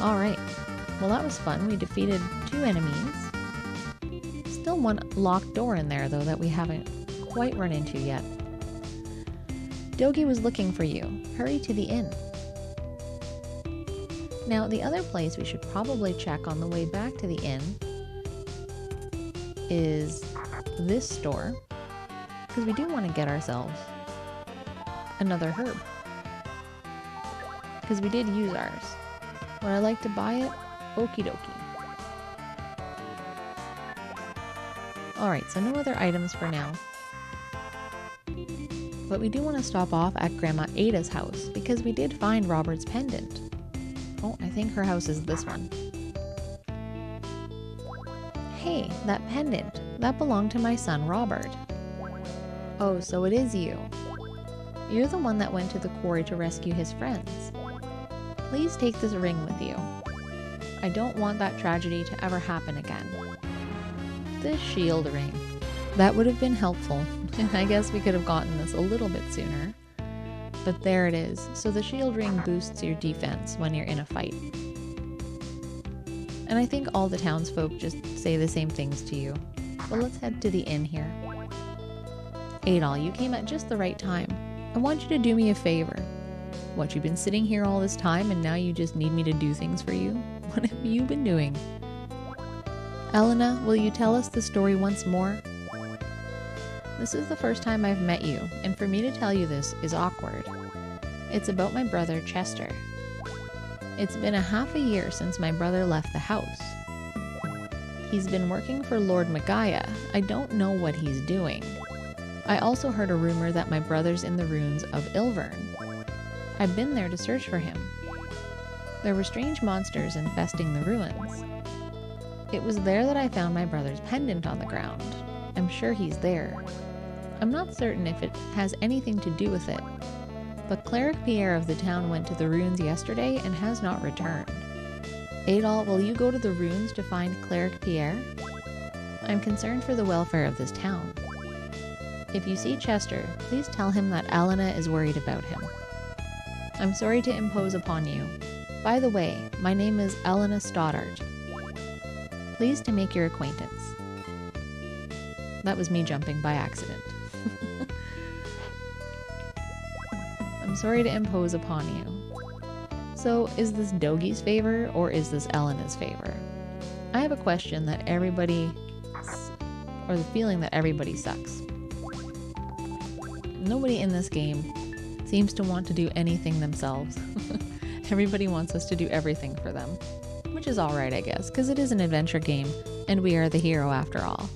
Alright, well that was fun. We defeated 2 enemies. Still one locked door in there though that we haven't quite run into yet. Dogi was looking for you. Hurry to the inn. Now the other place we should probably check on the way back to the inn is this store, because we do want to get ourselves another herb, because we did use ours. Would I like to buy it? Okie dokie. Alright, so no other items for now. But we do want to stop off at Grandma Ada's house, because we did find Robert's pendant. Oh, I think her house is this one. Hey, that pendant. That belonged to my son, Robert. Oh, so it is you. You're the one that went to the quarry to rescue his friends. Please take this ring with you. I don't want that tragedy to ever happen again. This shield ring. That would have been helpful, and I guess we could have gotten this a little bit sooner. But there it is. So the shield ring boosts your defense when you're in a fight. And I think all the townsfolk just say the same things to you. But let's head to the inn here. Adol, you came at just the right time. I want you to do me a favor. What, you've been sitting here all this time and now you just need me to do things for you? What have you been doing? Elena, will you tell us the story once more? This is the first time I've met you, and for me to tell you this is awkward. It's about my brother, Chester. It's been a half a year since my brother left the house. He's been working for Lord Magaya. I don't know what he's doing. I also heard a rumor that my brother's in the ruins of Ilvern. I've been there to search for him. There were strange monsters infesting the ruins. It was there that I found my brother's pendant on the ground. I'm sure he's there. I'm not certain if it has anything to do with it, but Cleric Pierre of the town went to the ruins yesterday and has not returned. Adol, will you go to the ruins to find Cleric Pierre? I'm concerned for the welfare of this town. If you see Chester, please tell him that Elena is worried about him. I'm sorry to impose upon you. By the way, my name is Elena Stoddart. Pleased to make your acquaintance. That was me jumping by accident. I'm sorry to impose upon you. So, is this Dogi's favor or is this Elena's favor? I have a question that everybody, or the feeling that everybody sucks. Nobody in this game seems to want to do anything themselves. Everybody wants us to do everything for them. Which is alright, I guess, because it is an adventure game, and we are the hero after all.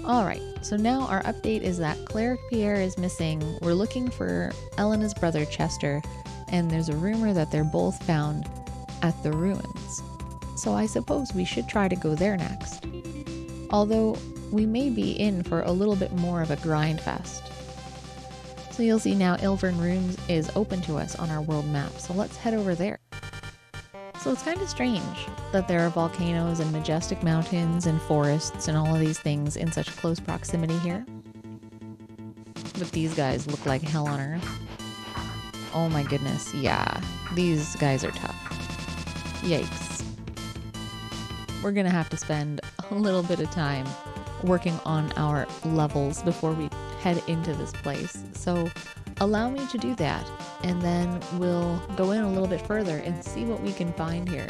Alright, so now our update is that Cleric Pierre is missing. We're looking for Elena's brother Chester, and there's a rumor that they're both found at the ruins. So I suppose we should try to go there next. Although, we may be in for a little bit more of a grind fest. So you'll see now Ilvern Ruins is open to us on our world map, so let's head over there. So it's kind of strange that there are volcanoes and majestic mountains and forests and all of these things in such close proximity here. But these guys look like hell on earth. Oh my goodness, yeah. These guys are tough. Yikes. We're gonna have to spend a little bit of time working on our levels before we head into this place. So allow me to do that, and then we'll go in a little bit further and see what we can find here.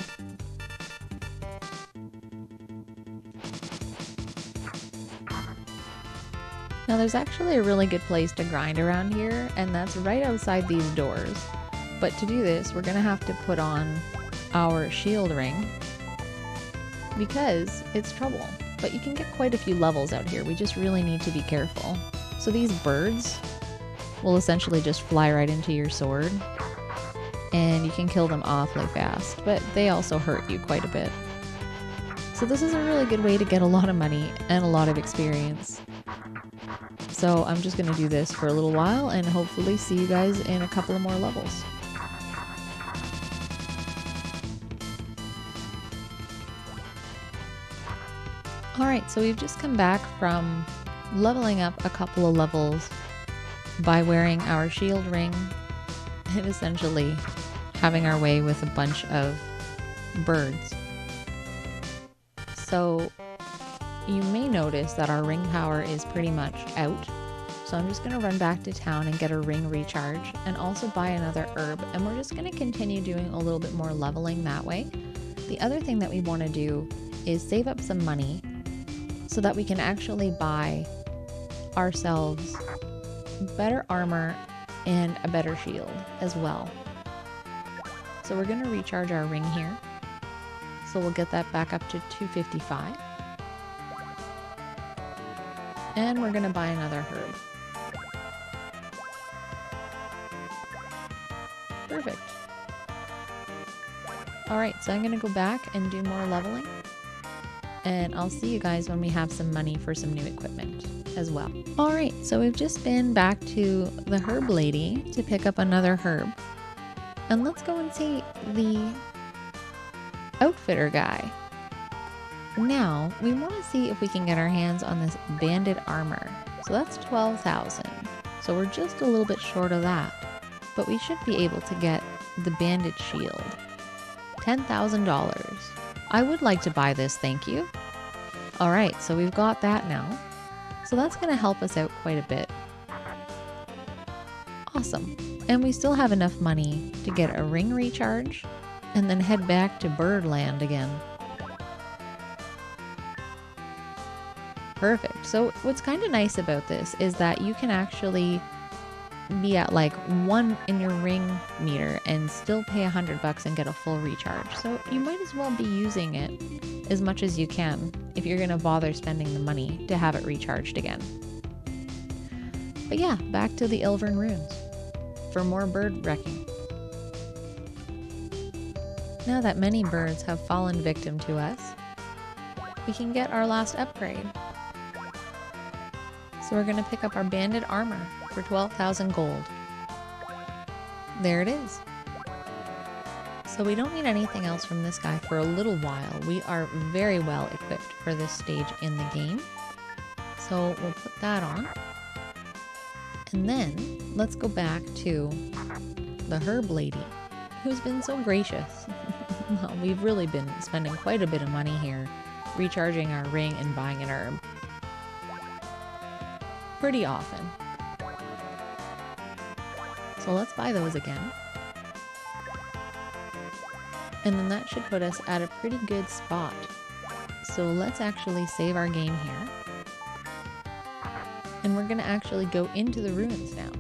Now there's actually a really good place to grind around here, and that's right outside these doors. But to do this, we're gonna have to put on our shield ring because it's trouble. But you can get quite a few levels out here. We just really need to be careful. So these birds will essentially just fly right into your sword, and you can kill them awfully fast, but they also hurt you quite a bit. So this is a really good way to get a lot of money and a lot of experience. So I'm just going to do this for a little while and hopefully see you guys in a couple of more levels. Alright, so we've just come back from leveling up a couple of levels by wearing our shield ring and essentially having our way with a bunch of birds. So you may notice that our ring power is pretty much out. So I'm just going to run back to town and get a ring recharge and also buy another herb. And we're just going to continue doing a little bit more leveling that way. The other thing that we want to do is save up some money so that we can actually buy ourselves better armor and a better shield as well. So we're going to recharge our ring here. So we'll get that back up to 255. And we're going to buy another herb. Perfect. Alright, so I'm going to go back and do more leveling. And I'll see you guys when we have some money for some new equipment as well. Alright, so we've just been back to the herb lady to pick up another herb. And let's go and see the outfitter guy. Now, we want to see if we can get our hands on this banded armor. So that's 12,000. So we're just a little bit short of that. But we should be able to get the banded shield. $10,000. I would like to buy this, thank you. Alright, so we've got that now. So that's going to help us out quite a bit. Awesome. And we still have enough money to get a ring recharge and then head back to Birdland again. Perfect. So what's kind of nice about this is that you can actually be at like 1 in your ring meter and still pay $100 and get a full recharge. So you might as well be using it as much as you can if you're going to bother spending the money to have it recharged again. But yeah, back to the Ilvern Ruins for more bird wrecking. Now that many birds have fallen victim to us, we can get our last upgrade. So we're going to pick up our banded armor for 12,000 gold. There it is. So we don't need anything else from this guy for a little while. We are very well equipped for this stage in the game. So we'll put that on. And then let's go back to the herb lady, who's been so gracious. Well, we've really been spending quite a bit of money here, recharging our ring and buying an herb. Pretty often. So let's buy those again. And then that should put us at a pretty good spot. So let's actually save our game here. And we're going to actually go into the ruins now.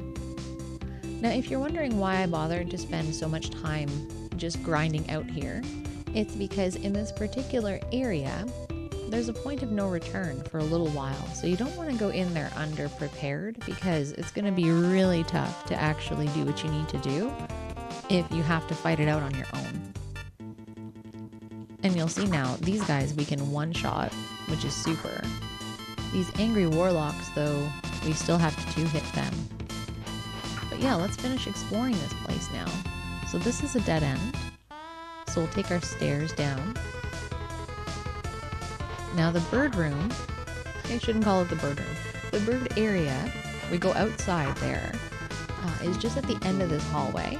Now, if you're wondering why I bothered to spend so much time just grinding out here, it's because in this particular area, there's a point of no return for a little while. So you don't want to go in there underprepared because it's going to be really tough to actually do what you need to do if you have to fight it out on your own. And you'll see now, these guys we can one-shot, which is super. These angry warlocks, though, we still have to two-hit them. But yeah, let's finish exploring this place now. So this is a dead end. So we'll take our stairs down. Now the bird room, I shouldn't call it the bird room. The bird area, we go outside there, is just at the end of this hallway.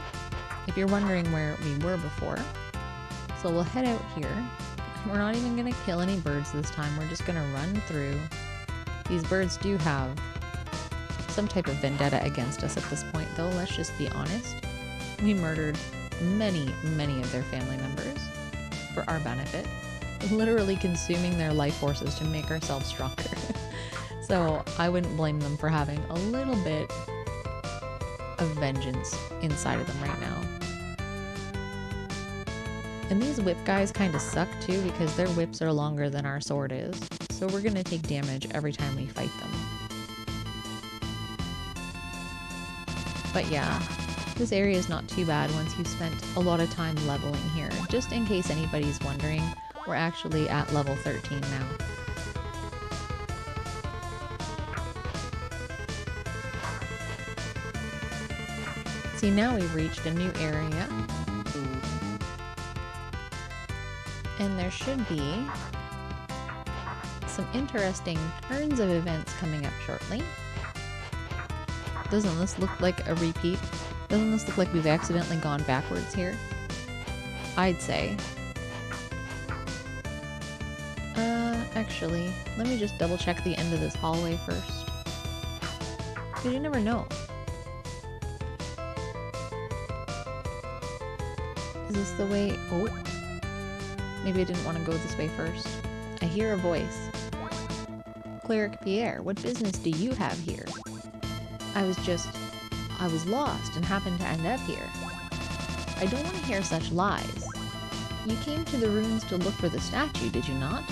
If you're wondering where we were before. So we'll head out here. We're not even going to kill any birds this time. We're just going to run through. These birds do have some type of vendetta against us at this point, though. Let's just be honest. We murdered many of their family members for our benefit. Literally consuming their life forces to make ourselves stronger. So I wouldn't blame them for having a little bit of vengeance inside of them right now. And these whip guys kind of suck too because their whips are longer than our sword is. So we're going to take damage every time we fight them. But yeah, this area is not too bad once you've spent a lot of time leveling here. Just in case anybody's wondering, we're actually at level 13 now. See, now we've reached a new area. And there should be some interesting turns of events coming up shortly. Doesn't this look like a repeat Doesn't this look like we've accidentally gone backwards here? I'd say. Actually, let me just double check the end of this hallway first. Because you never know. Is this the way? Oh. Maybe I didn't want to go this way first. I hear a voice. Cleric Pierre, what business do you have here? I was lost and happened to end up here. I don't want to hear such lies. You came to the ruins to look for the statue, did you not?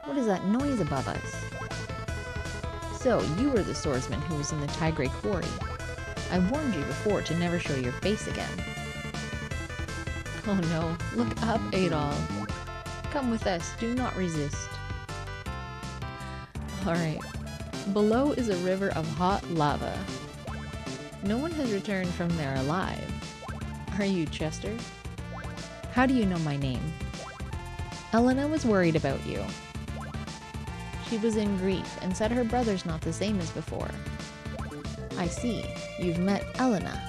What is that noise above us? So, you were the swordsman who was in the Tigray quarry. I warned you before to never show your face again. Oh no, look up, Adol. Come with us, do not resist. Alright. Below is a river of hot lava. No one has returned from there alive. Are you Chester? How do you know my name? Elena was worried about you. She was in grief and said her brother's not the same as before. I see, you've met Elena.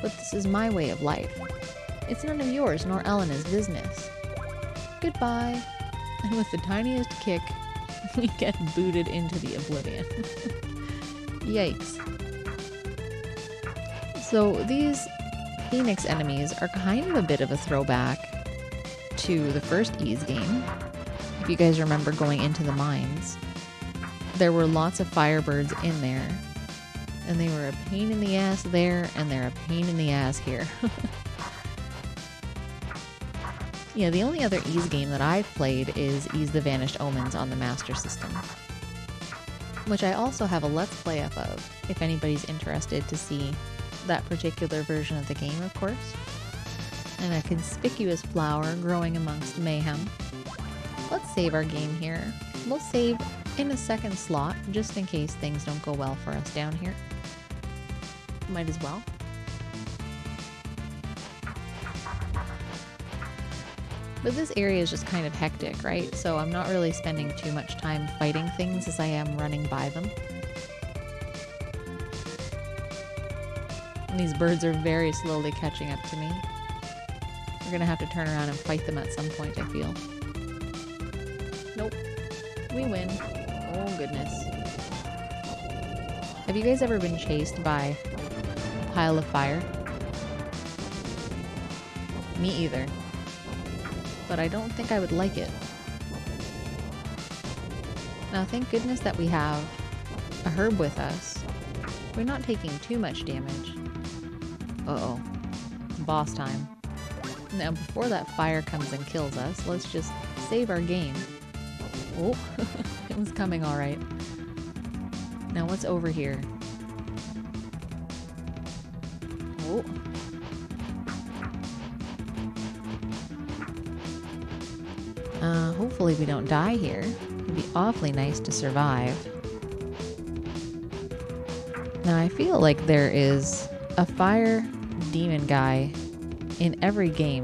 But this is my way of life. It's none of yours nor Elena's business. Goodbye. And with the tiniest kick, we get booted into the oblivion. Yikes. So these Phoenix enemies are kind of a bit of a throwback to the first Ys game. If you guys remember going into the mines, there were lots of firebirds in there, and they were a pain in the ass there, and they're a pain in the ass here. Yeah, the only other Ys game that I've played is Ys the Vanished Omens on the Master System, which I also have a Let's Play up of, if anybody's interested to see that particular version of the game, of course. And a conspicuous flower growing amongst mayhem. Let's save our game here. We'll save in a second slot, just in case things don't go well for us down here. Might as well. But this area is just kind of hectic, right? So I'm not really spending too much time fighting things as I am running by them. And these birds are very slowly catching up to me. We're gonna have to turn around and fight them at some point, I feel. Nope. We win. Oh goodness. Have you guys ever been chased by a pile of fire? Me either. But I don't think I would like it. Now thank goodness that we have a herb with us. We're not taking too much damage. Uh-oh. Boss time. Now before that fire comes and kills us, let's just save our game. Oh, it was coming alright. Now what's over here? Oh. Hopefully we don't die here. It'd be awfully nice to survive. Now I feel like there is a fire demon guy in every game.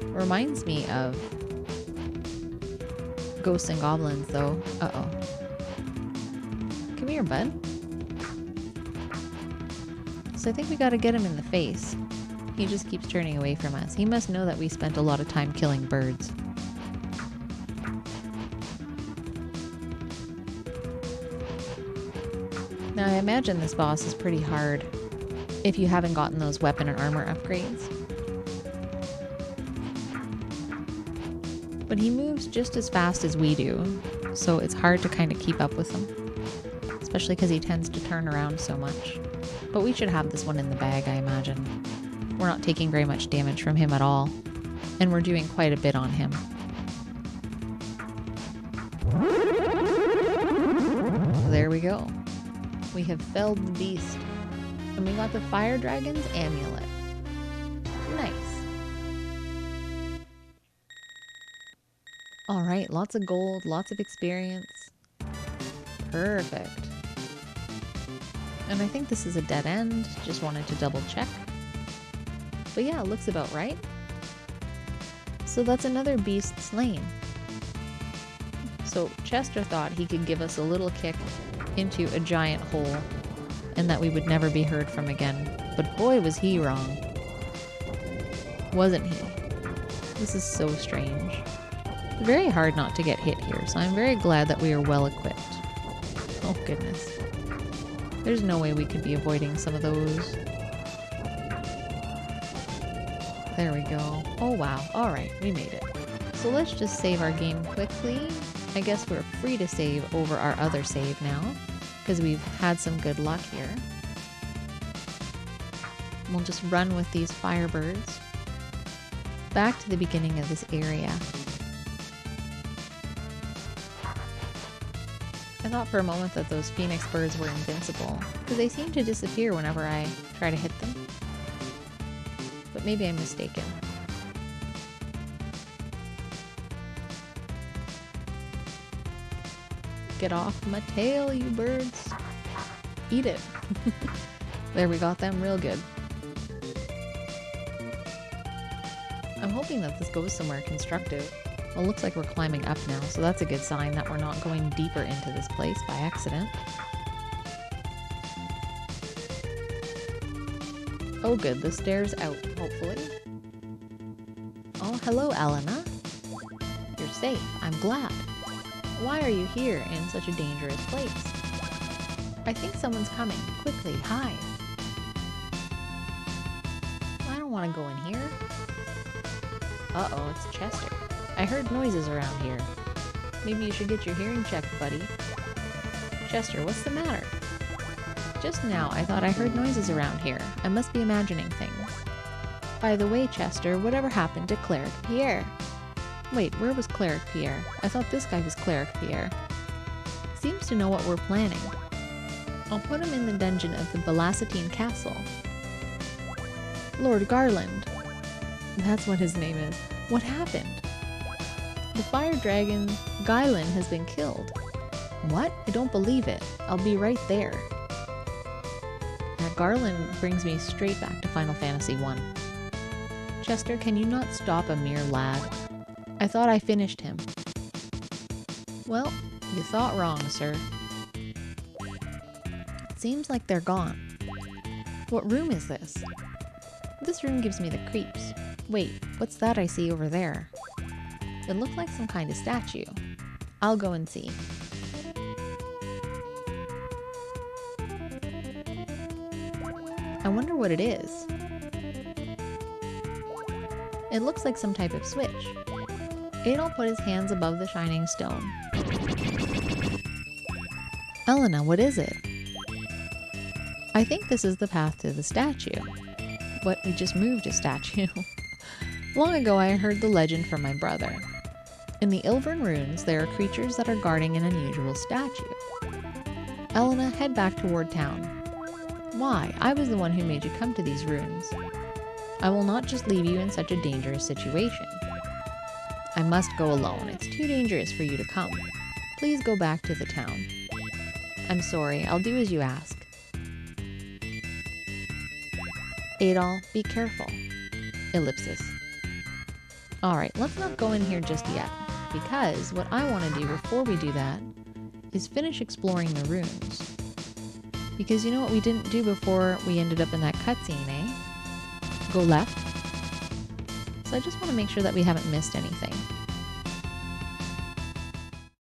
Reminds me of Ghosts and Goblins though. Uh-oh. Come here, bud. So I think we gotta get him in the face. He just keeps turning away from us. He must know that we spent a lot of time killing birds. Now I imagine this boss is pretty hard if you haven't gotten those weapon and armor upgrades. But he moves just as fast as we do, so it's hard to kind of keep up with him. Especially because he tends to turn around so much. But we should have this one in the bag, I imagine. We're not taking very much damage from him at all, and we're doing quite a bit on him. There we go. We have felled the beast, and we got the Firedragon's Amulet. Nice. Alright, lots of gold, lots of experience. Perfect. And I think this is a dead end, just wanted to double check. But yeah, it looks about right. So that's another beast slain. So Chester thought he could give us a little kick into a giant hole and that we would never be heard from again. But boy, was he wrong. Wasn't he? This is so strange. It's very hard not to get hit here, so I'm very glad that we are well equipped. Oh goodness. There's no way we could be avoiding some of those. There we go. Oh wow. Alright, we made it. So let's just save our game quickly. I guess we're free to save over our other save now, because we've had some good luck here. We'll just run with these firebirds back to the beginning of this area. I thought for a moment that those phoenix birds were invincible, because they seem to disappear whenever I try to hit them. But maybe I'm mistaken. Get off my tail, you birds. Eat it. There, we got them real good. I'm hoping that this goes somewhere constructive. Well, it looks like we're climbing up now, so that's a good sign that we're not going deeper into this place by accident. Oh good, the stairs out, hopefully. Oh, hello, Elena. You're safe. I'm glad. Why are you here in such a dangerous place? I think someone's coming. Quickly, hide. I don't want to go in here. Uh-oh, it's Chester. I heard noises around here. Maybe you should get your hearing checked, buddy. Chester, what's the matter? Just now, I thought I heard noises around here. I must be imagining things. By the way, Chester, whatever happened to Cleric Pierre? Wait, where was Cleric Pierre? I thought this guy was Cleric Pierre. Seems to know what we're planning. I'll put him in the dungeon of the Belacetine Castle. Lord Garland. That's what his name is. What happened? The fire dragon, Guylan, has been killed. What? I don't believe it. I'll be right there. Garland brings me straight back to Final Fantasy I. Chester, can you not stop a mere lad? I thought I finished him. Well, you thought wrong, sir. It seems like they're gone. What room is this? This room gives me the creeps. Wait, what's that I see over there? It looked like some kind of statue. I'll go and see. I wonder what it is. It looks like some type of switch. Adol put his hands above the shining stone. Elena, what is it? I think this is the path to the statue. But we just moved a statue. Long ago I heard the legend from my brother. In the Ilvern Ruins, there are creatures that are guarding an unusual statue. Elena, head back toward town. Why? I was the one who made you come to these ruins. I will not just leave you in such a dangerous situation. I must go alone. It's too dangerous for you to come. Please go back to the town. I'm sorry. I'll do as you ask. Adol, be careful. Ellipsis. Alright, let's not go in here just yet, because what I want to do before we do that is finish exploring the ruins. Because you know what we didn't do before we ended up in that cutscene, eh? Go left. So I just want to make sure that we haven't missed anything.